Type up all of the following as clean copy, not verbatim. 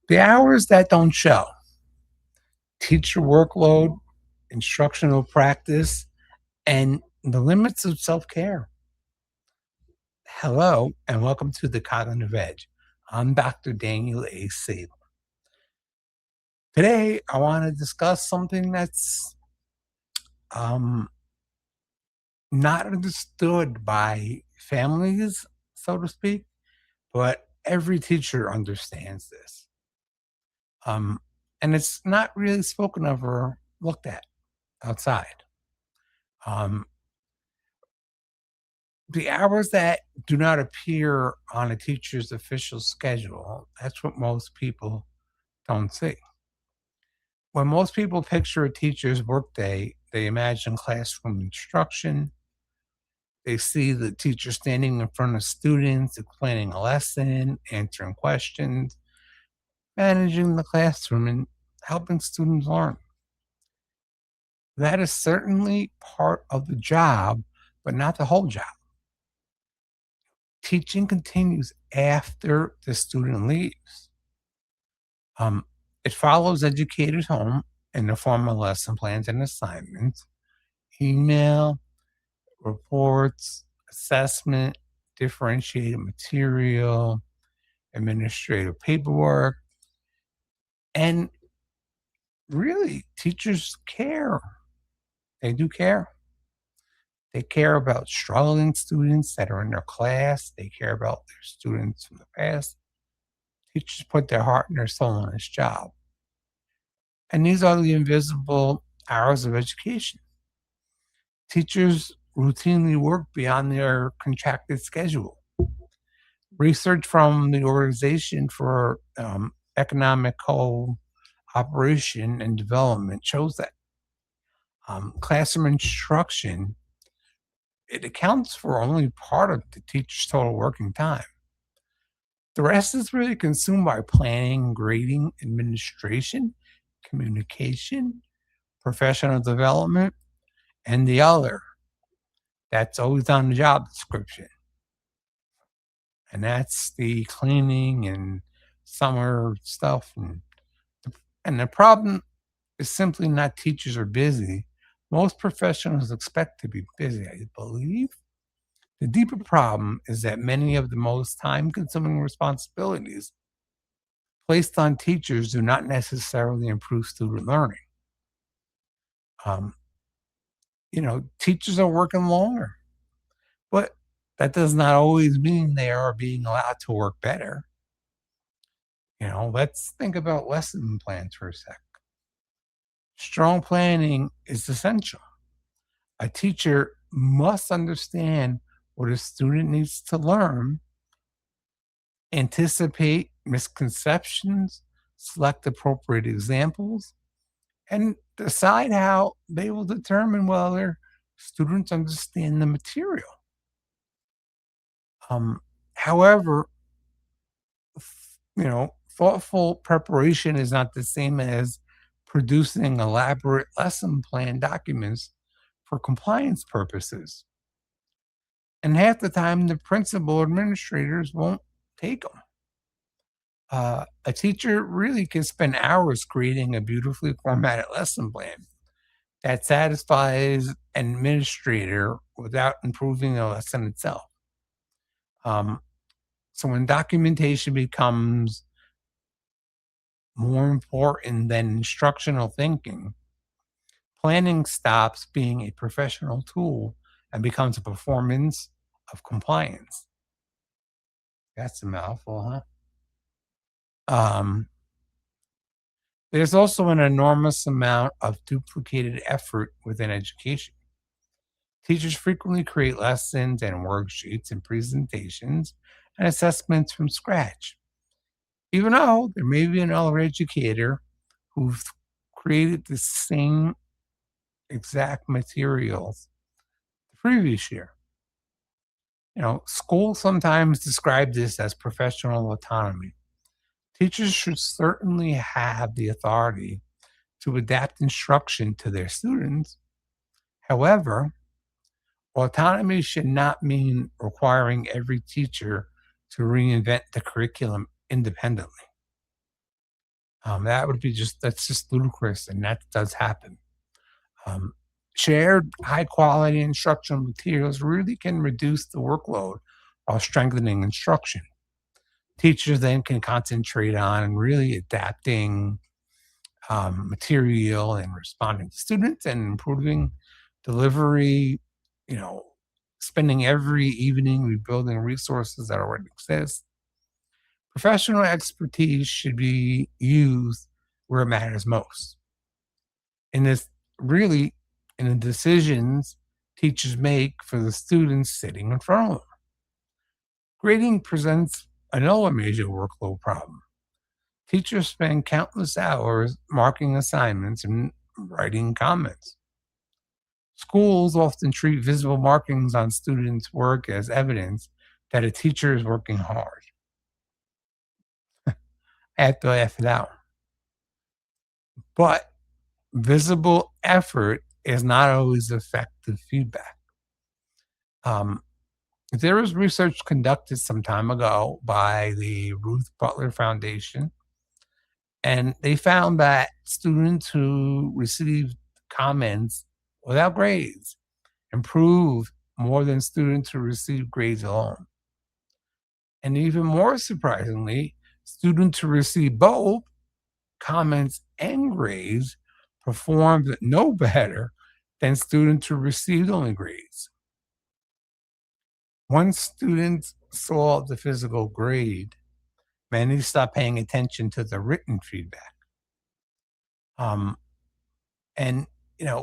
The hours that don't show, teacher workload, instructional practice, and the limits of self care. Hello, and welcome to the Cognitive Edge. I'm Dr. Daniel A. Sable. Today, I want to discuss something that's um, not understood by families, so to speak, but every teacher understands this. Um, and it's not really spoken of or looked at outside. Um, the hours that do not appear on a teacher's official schedule, that's what most people don't see. When most people picture a teacher's workday, they imagine classroom instruction. They see the teacher standing in front of students, explaining a lesson, answering questions, managing the classroom, and helping students learn. That is certainly part of the job, but not the whole job. Teaching continues after the student leaves. Um, it follows educators home in the form of lesson plans and assignments, email, reports, assessment, differentiated material, administrative paperwork, and really, teachers care. They do care. They care about struggling students that are in their class. They care about their students from the past. Teachers put their heart and their soul in this job. And these are the invisible hours of education. Teachers routinely work beyond their contracted schedule. Research from the Organization for Economic Cooperation and Development shows that classroom instruction, it accounts for only part of the teacher's total working time. The rest is really consumed by planning, grading, administration, communication, professional development, and the other that's always on the job description. And that's the cleaning and summer stuff. And the problem is simply not teachers are busy. Most professionals expect to be busy, I believe. The deeper problem is that many of the most time consuming responsibilities placed on teachers do not necessarily improve student learning. Um, Teachers are working longer, but that does not always mean they are being allowed to work better. Let's think about lesson plans for a sec. Strong planning is essential. A teacher must understand what a student needs to learn, anticipate misconceptions, select appropriate examples, and decide how they will determine whether students understand the material. However, thoughtful preparation is not the same as producing elaborate lesson plan documents for compliance purposes. And half the time, the principal administrators won't take them. A teacher really can spend hours creating a beautifully formatted lesson plan that satisfies an administrator without improving the lesson itself. Um, so when documentation becomes more important than instructional thinking, planning stops being a professional tool and becomes a performance of compliance. That's a mouthful, huh? Um, there's also an enormous amount of duplicated effort within education. Teachers frequently create lessons and worksheets and presentations and assessments from scratch, even though there may be another educator who's created the same exact materials the previous year. Schools sometimes describe this as professional autonomy. Teachers should certainly have the authority to adapt instruction to their students. However, autonomy should not mean requiring every teacher to reinvent the curriculum independently. That's just ludicrous, and that does happen. Um, Shared high quality instructional materials really can reduce the workload while strengthening instruction. Teachers then can concentrate on really adapting material and responding to students and improving delivery, you know, spending every evening rebuilding resources that already exist. Professional expertise should be used where it matters most. In this really in the decisions teachers make for the students sitting in front of them. Grading presents another major workload problem. Teachers spend countless hours marking assignments and writing comments. Schools often treat visible markings on students' work as evidence that a teacher is working hard. I have to laugh it out. But visible effort is not always effective feedback. Um, there was research conducted some time ago by the Ruth Butler Foundation, and they found that students who received comments without grades improved more than students who received grades alone. And even more surprisingly, students who received both comments and grades performed no better than students who received only grades. Once students saw the physical grade, many stopped paying attention to the written feedback. Um, and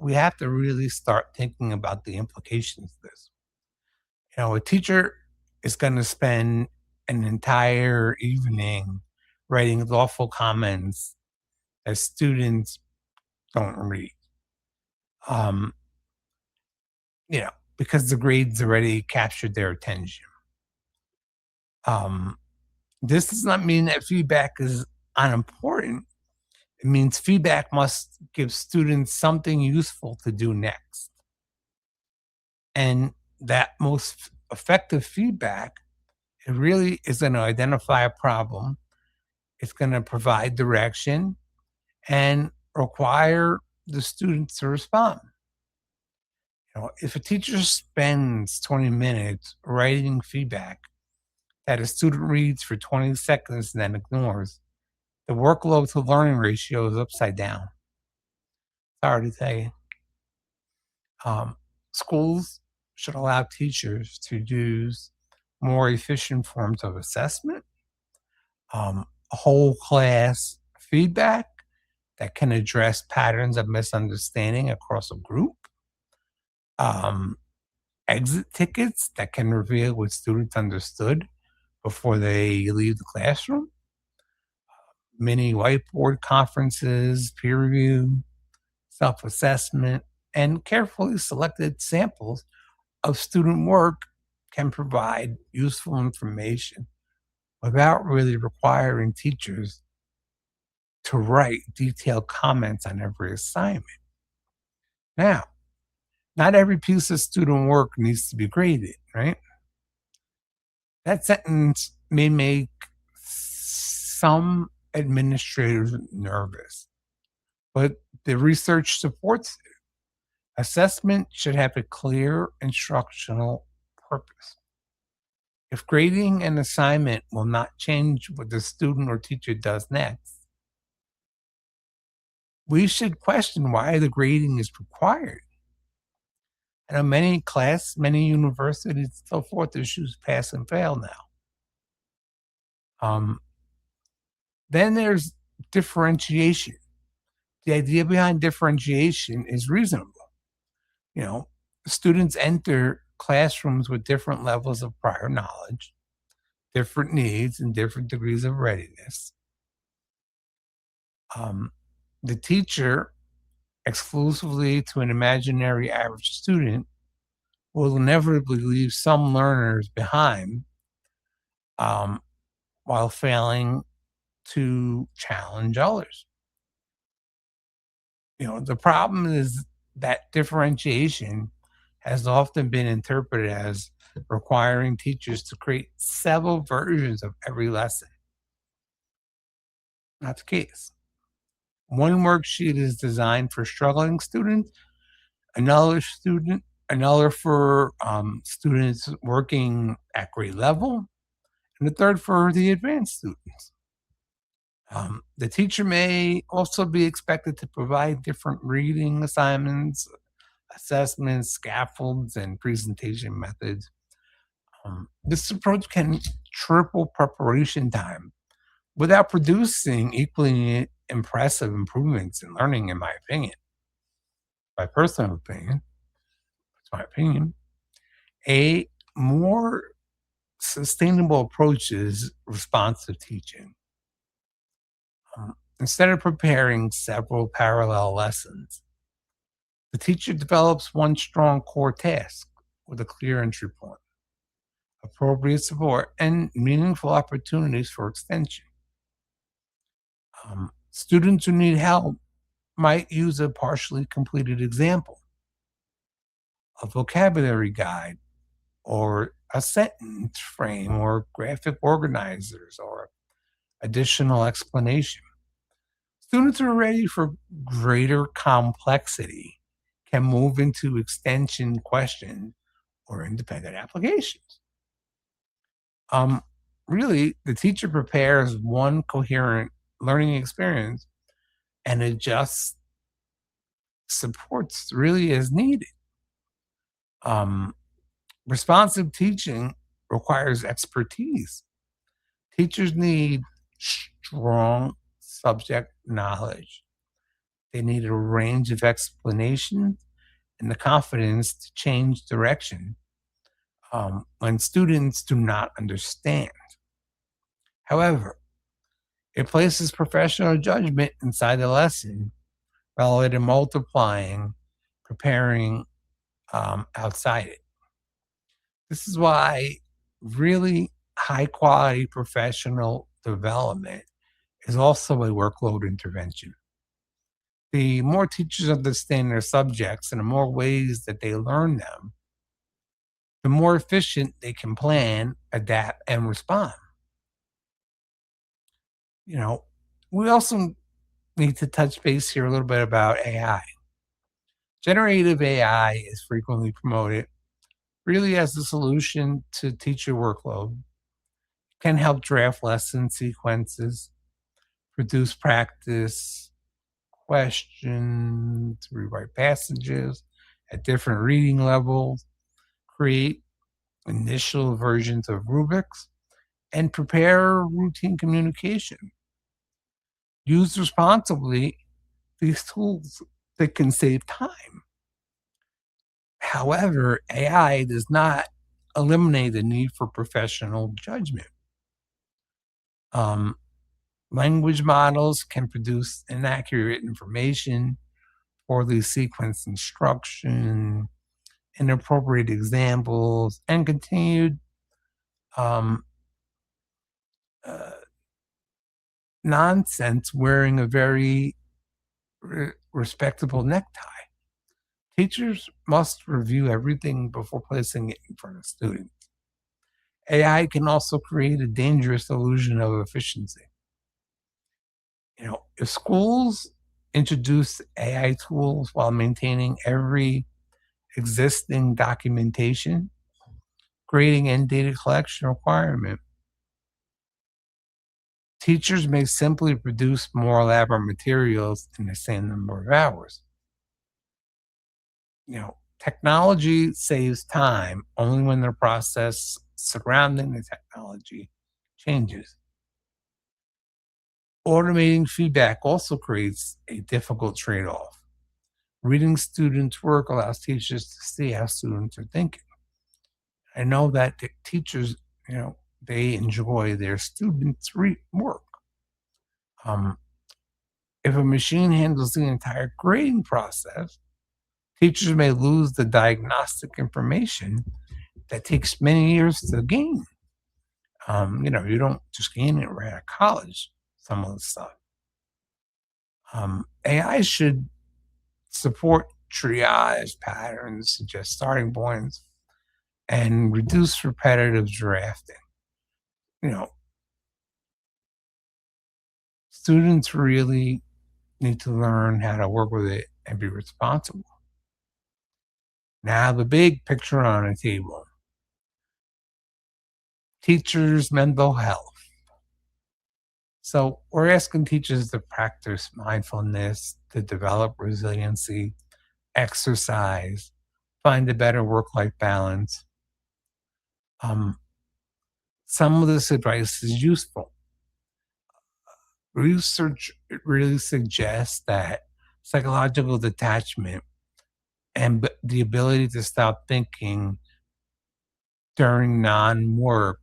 we have to really start thinking about the implications of this. A teacher is going to spend an entire evening writing thoughtful comments that students don't read. Um, you know, because the grades already captured their attention. Um, this does not mean that feedback is unimportant. It means feedback must give students something useful to do next. And that most effective feedback, it really is going to identify a problem. It's going to provide direction and require the students to respond. If a teacher spends 20 minutes writing feedback that a student reads for 20 seconds and then ignores, the workload to learning ratio is upside down. Sorry to tell you. Um, Schools should allow teachers to use more efficient forms of assessment, whole class feedback that can address patterns of misunderstanding across a group, um, exit tickets that can reveal what students understood before they leave the classroom, mini whiteboard conferences, peer review, self assessment, and carefully selected samples of student work can provide useful information without really requiring teachers to write detailed comments on every assignment. Now, not every piece of student work needs to be graded, right? That sentence may make some administrators nervous, but the research supports it. Assessment should have a clear instructional purpose. If grading an assignment will not change what the student or teacher does next, we should question why the grading is required. I know many universities, so forth, issues pass and fail now. Um, then there's differentiation. The idea behind differentiation is reasonable. You know, Students enter classrooms with different levels of prior knowledge, different needs, and different degrees of readiness. Um, the teacher, exclusively to an imaginary average student, will inevitably leave some learners behind, um, while failing to challenge others. The problem is that differentiation has often been interpreted as requiring teachers to create several versions of every lesson. Not the case. One worksheet is designed for struggling students, another student, another for students working at grade level, and the third for the advanced students. The teacher may also be expected to provide different reading assignments, assessments, scaffolds, and presentation methods. This approach can triple preparation time without producing equally impressive improvements in learning, in my opinion. My personal opinion, it's my opinion. A more sustainable approach is responsive teaching. Instead of preparing several parallel lessons, the teacher develops one strong core task with a clear entry point, appropriate support, and meaningful opportunities for extension. Students who need help might use a partially completed example, a vocabulary guide, or a sentence frame, or graphic organizers, or additional explanation. Students who are ready for greater complexity can move into extension questions or independent applications. Um, Really, the teacher prepares one coherent learning experience and adjusts supports really as needed. Um, Responsive teaching requires expertise. Teachers need strong subject knowledge. They need a range of explanations and the confidence to change direction when students do not understand. However, it places professional judgment inside the lesson rather than multiplying, preparing outside it. This is why really high quality professional development is also a workload intervention. The more teachers understand their subjects and the more ways that they learn them, the more efficient they can plan, adapt, and respond. You know, we also need to touch base here a little bit about AI. Generative AI is frequently promoted really as the solution to teacher workload, can help draft lesson sequences, produce practice questions, rewrite passages at different reading levels, create initial versions of rubrics, and prepare routine communication. Used responsibly, these tools that can save time. However, AI does not eliminate the need for professional judgment. Um, Language models can produce inaccurate information, poorly sequenced instruction, inappropriate examples, and continued um, uh, nonsense wearing a very respectable necktie. Teachers must review everything before placing it in front of students. AI can also create a dangerous illusion of efficiency. If schools introduce AI tools while maintaining every existing documentation, grading, and data collection requirement, teachers may simply produce more elaborate materials in the same number of hours. Technology saves time only when the process surrounding the technology changes. Automating feedback also creates a difficult trade off. Reading students' work allows teachers to see how students are thinking. I know that the teachers, they enjoy their students' work. Um, if a machine handles the entire grading process, teachers may lose the diagnostic information that takes many years to gain. You don't just gain it right out of college, some of the stuff. AI should support triage patterns, suggest starting points, and reduce repetitive drafting. You know, Students really need to learn how to work with it and be responsible. Now, the big picture on the table: teachers' mental health. So, we're asking teachers to practice mindfulness, to develop resiliency, exercise, find a better work life balance. Um, some of this advice is useful. Research really suggests that psychological detachment and the ability to stop thinking during non-work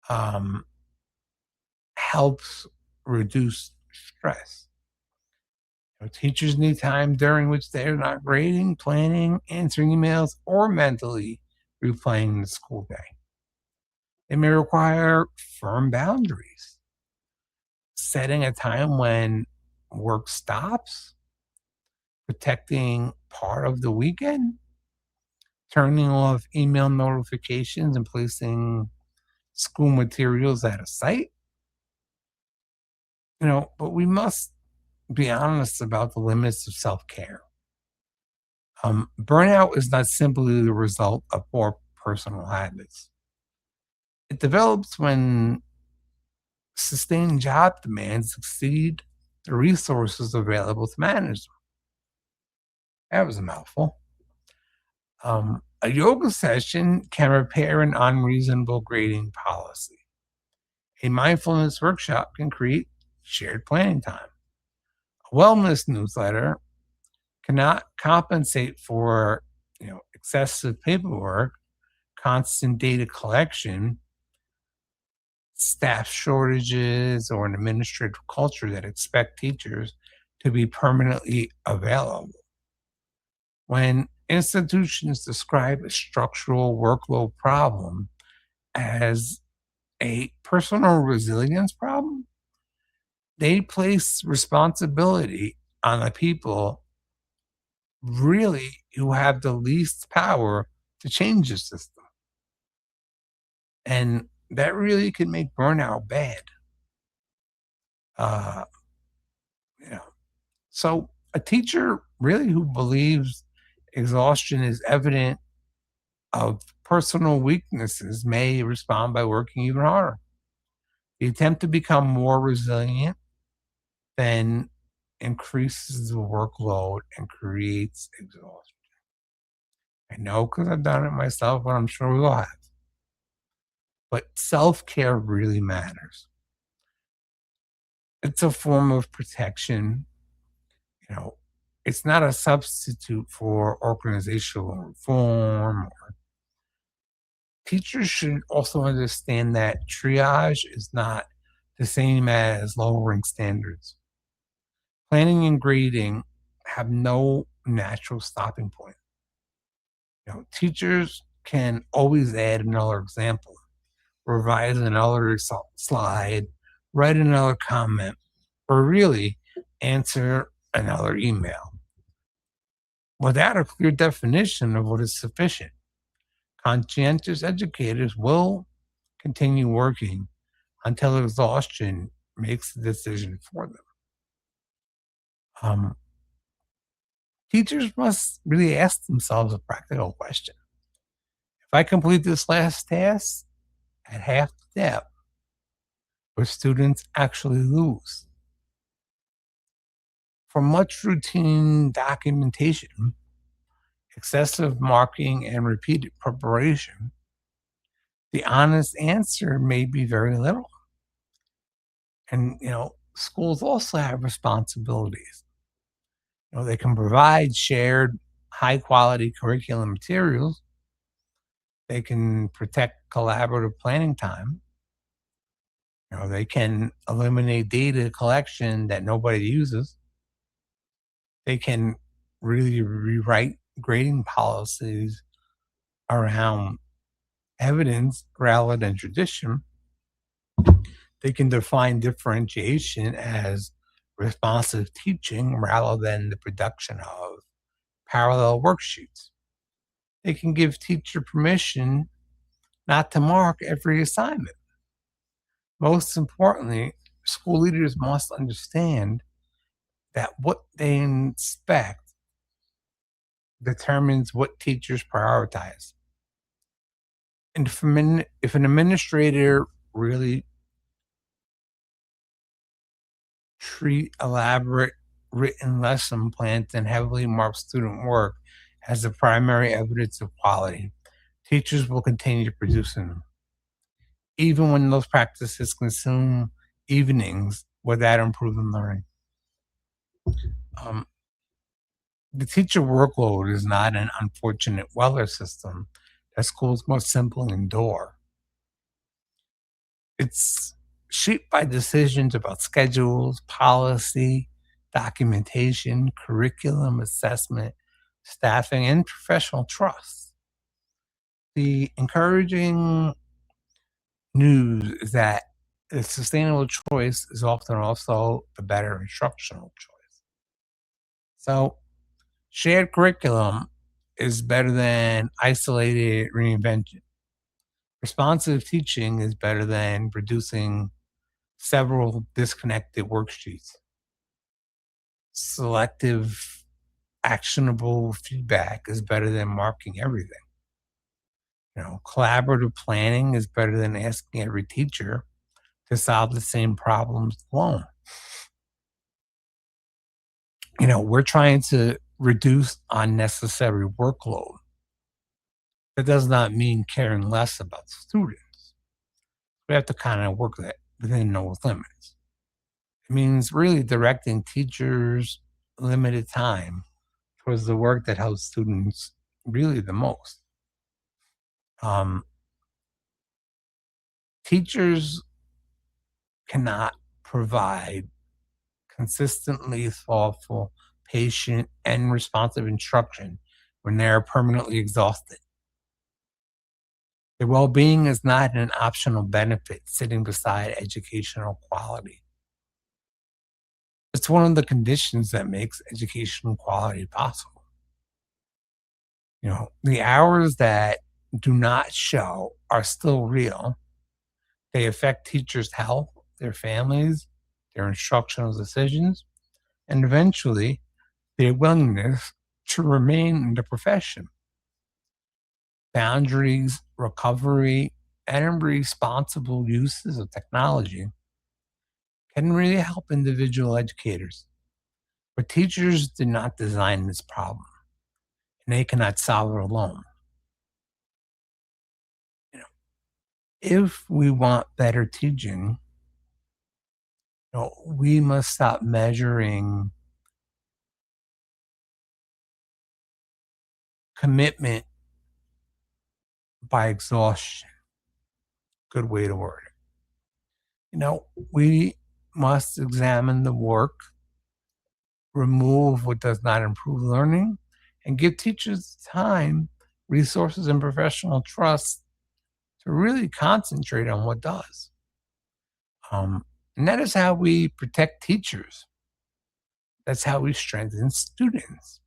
um, helps reduce stress. Teachers need time during which they're not grading, planning, answering emails, or mentally replaying the school day. It may require firm boundaries, setting a time when work stops, protecting part of the weekend, turning off email notifications and placing school materials out of sight. But we must be honest about the limits of self care. Burnout is not simply the result of poor personal habits. It develops when sustained job demands exceed the resources available to manage them. That was a mouthful. A yoga session can repair an unreasonable grading policy. A mindfulness workshop can create shared planning time. A wellness newsletter cannot compensate for excessive paperwork, constant data collection, staff shortages, or an administrative culture that expect teachers to be permanently available. When institutions describe a structural workload problem as a personal resilience problem, they place responsibility on the people really who have the least power to change the system. And that really can make burnout bad. Uh, you know, so a teacher really who believes exhaustion is evident of personal weaknesses may respond by working even harder. The attempt to become more resilient then increases the workload and creates exhaustion. I know because I've done it myself, and I'm sure we all have. But self care really matters. It's a form of protection. You know, it's not a substitute for organizational reform. Teachers should also understand that triage is not the same as lowering standards. Planning and grading have no natural stopping point. Teachers can always add another example, revise another slide, write another comment, or really answer another email. Without a clear definition of what is sufficient, conscientious educators will continue working until exhaustion makes the decision for them. Um, Teachers must really ask themselves a practical question. If I complete this last task at half the depth, will students actually lose? For much routine documentation, excessive marking, and repeated preparation, the honest answer may be very little. And, schools also have responsibilities. They can provide shared high quality curriculum materials. They can protect collaborative planning time. They can eliminate data collection that nobody uses. They can really rewrite grading policies around evidence rather than tradition. They can define differentiation as responsive teaching rather than the production of parallel worksheets. They can give teacher permission not to mark every assignment. Most importantly, school leaders must understand that what they inspect determines what teachers prioritize. And if an administrator really treat elaborate written lesson plans and heavily marked student work as the primary evidence of quality, teachers will continue to produce them, even when those practices consume evenings without improving learning. Um, the teacher workload is not an unfortunate weather system that schools must simply endure. It's shaped by decisions about schedules, policy, documentation, curriculum assessment, staffing, and professional trust. The encouraging news is that the sustainable choice is often also the better instructional choice. So, shared curriculum is better than isolated reinvention. Responsive teaching is better than producing several disconnected worksheets. Selective, actionable feedback is better than marking everything. Collaborative planning is better than asking every teacher to solve the same problems alone. We're trying to reduce unnecessary workload. That does not mean caring less about students. We have to kind of work that within those limits. It means really directing teachers' limited time towards the work that helps students really the most. Um, Teachers cannot provide consistently thoughtful, patient, and responsive instruction when they are permanently exhausted. Their well being is not an optional benefit sitting beside educational quality. It's one of the conditions that makes educational quality possible. The hours that do not show are still real. They affect teachers' health, their families, their instructional decisions, and eventually their willingness to remain in the profession. Boundaries, recovery, and responsible uses of technology can really help individual educators. But teachers did not design this problem, and they cannot solve it alone. You know, if we want better teaching, we must stop measuring commitment by exhaustion. Good way to word it. We must examine the work, remove what does not improve learning, and give teachers time, resources, and professional trust to really concentrate on what does. And that is how we protect teachers. That's how we strengthen students.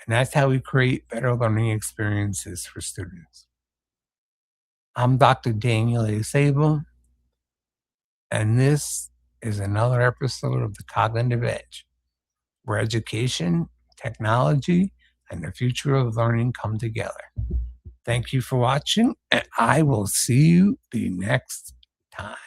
And that's how we create better learning experiences for students. I'm Dr. Daniel A. Sable, and this is another episode of The Cognitive Edge, where education, technology, and the future of learning come together. Thank you for watching, and I will see you the next time.